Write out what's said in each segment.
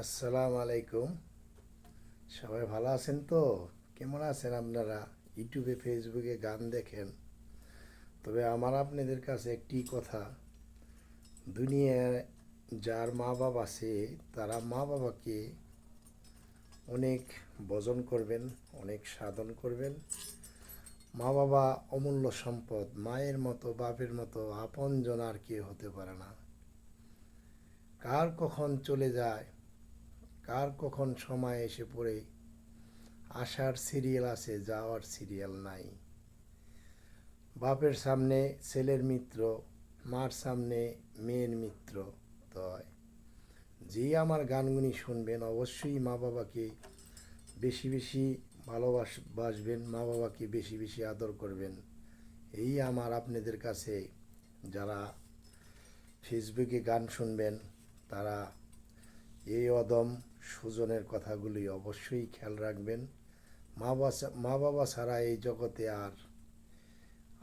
আসসালামু আলাইকুম। সবাই ভালো আছেন তো? কেমন আছেন আপনারা? ইউটিউবে ফেসবুকে গান দেখেন, তবে আমার আপনাদের কাছে একটি কথা, দুনিয়ায় যার মা বাবা আছে তারা মা বাবাকে অনেক ভজন করবেন, অনেক সাধন করবেন। মা বাবা অমূল্য সম্পদ, মায়ের মতো বাপের মতো আপনজন আর কেউ হতে পারে না। কার কখন চলে যায়, কার কখন সময় এসে পড়ে, আসার সিরিয়াল আছে, যাওয়ার সিরিয়াল নাই। বাপের সামনে ছেলের মিত্র, মার সামনে মেয়ের মিত্র। তো যেই আমার গানগুলি শুনবেন অবশ্যই মা বাবাকে বেশি বেশি ভালোবাসবেন, মা বাবাকে বেশি বেশি আদর করবেন। এই আমার আপনাদের কাছে, যারা ফেসবুকে গান শুনবেন তারা এই অদম সুজনের কথাগুলি অবশ্যই খেয়াল রাখবেন। মা বাবা ছাড়া এই জগতে আর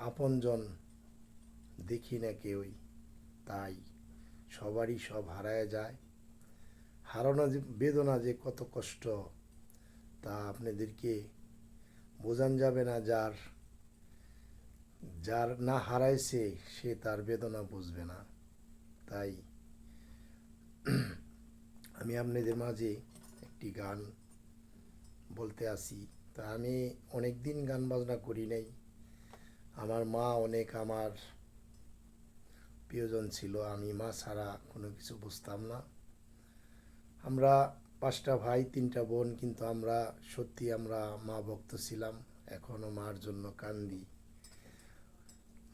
আপনজন দেখি না কেউই। তাই সবারই সব হারায় যায়। হারানো বেদনা যে কত কষ্ট তা আপনাদেরকে বোঝান যাবে না। যার যার না হারাইছে সে তার বেদনা বুঝবে না। তাই আমি আপনাদের মাঝে একটি গান বলতে আসি। তা আমি অনেক দিন গান বাজনা করি নাই। আমার মা অনেক আমার প্রিয়জন ছিল, আমি মা ছাড়া কোনো কিছু বুঝতাম না। আমরা 5টা ভাই 3টা বোন, কিন্তু আমরা মা ভক্ত ছিলাম। এখনও মার জন্য কান্দি।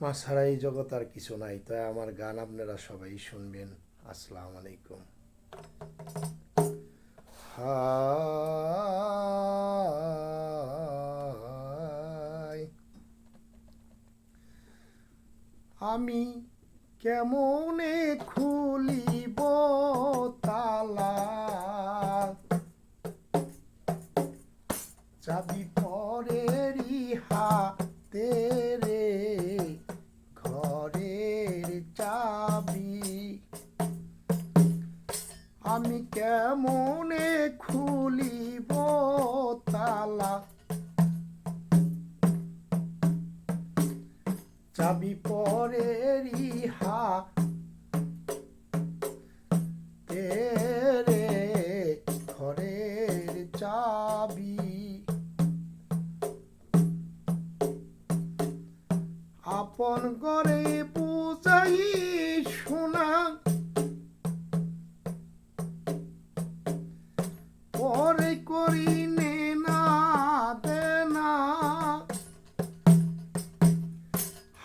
মা ছাড়া এই জগৎ আর কিছু নাই। তাই আমার গান আপনারা সবাই শুনবেন। আসসালামু আলাইকুম। হায়, আমি কেমনে খুলিব তালা, চাবি পরেরই হাতে রে, ঘরের চাবি। আমি কেমনে খুলিব তালা, চাবি পরেরই হাতে রে, ঘরের চাবি। আপন করে বুঝাই শোনা, পরে করি নে না দেনা,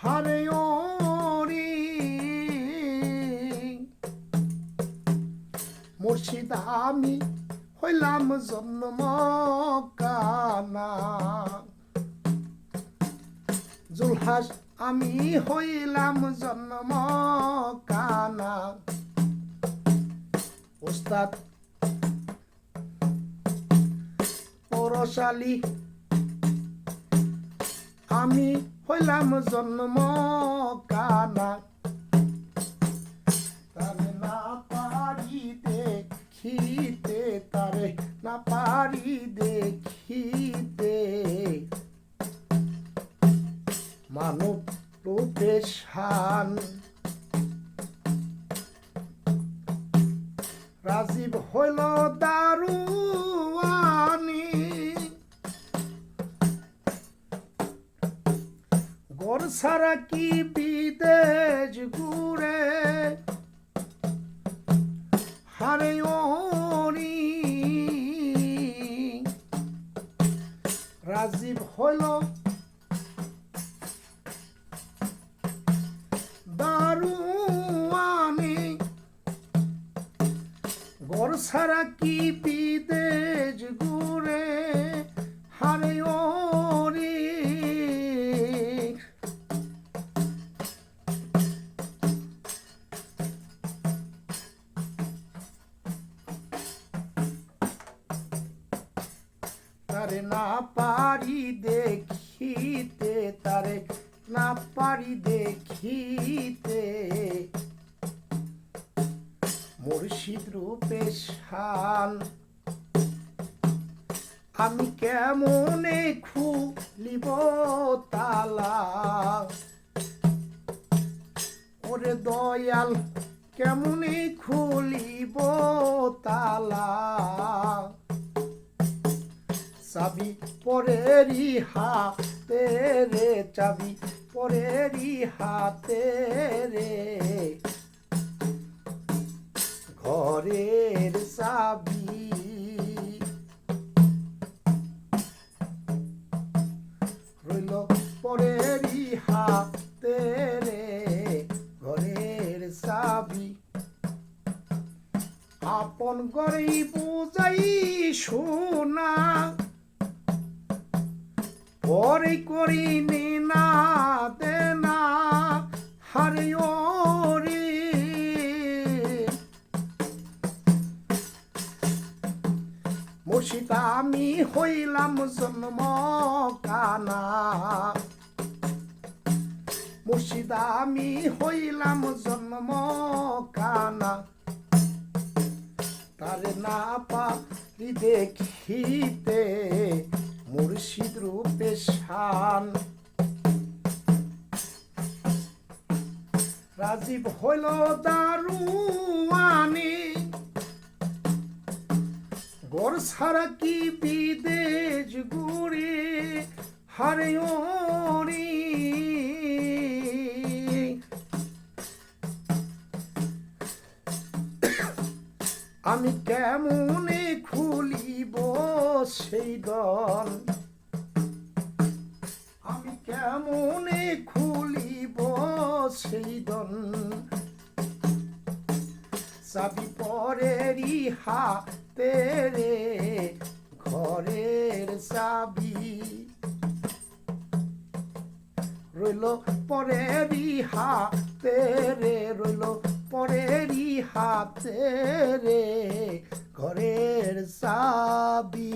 হারে ওরি মুর্শিদ আমি হইলাম জন্ম কানা, জুলহাস আমি হইলাম জন্ম কানা। ওস্তাদ পরশালী আমি হইলাম জন্ম কানা, তারে না পারি দেখিতে, তারে না পারি দেখিতে, মানব রূপে শান। রাজীব হইল দারুয়ানি, ঘর ছাড়া কি বিদেশ ঘুরে, হারে ওরি রাজীব হইল দারুয়ানি, ঘর ছাড়া কি বিদেশ ঘুরে, হারে ওরি। তারে না পারি দেখিতে, তারে না পারি দেখিতে, মুর্শিদ রূপে শান। আমি কেমনে খুলিব তালা, ওরে দয়াল কেমনে খুলিব তালা। চাবি পরেরই হাতে রে, চাবি পরেরই হাতে রে, ঘরের চাবি। রইল পরেরই হাতে রে, ঘরের চাবি। আপন ঘরেই বুঝাই শোনা, পরে করি না দেনা হারে ওরে। মুর্শিদ আমি হইলাম জন্ম কানা, মুর্শিদ আমি হইলাম জন্ম কানা। তারে না পারি দেখিতে মুর্শিদ রূপে শান। রাজীব হইল দারুয়ানি, ঘর ছাড়া কি বিদেশ ঘুরে হারে ওরে। আমি কেমনে খুলিব সেই দল, আমি কেমনে খুলিব সেই দল। চাবি পরেরই হাতে রে, ঘরের চাবি। রইল পরেরই হাতে রে, রইল পরেরই হাতে রে, ঘরের চাবি।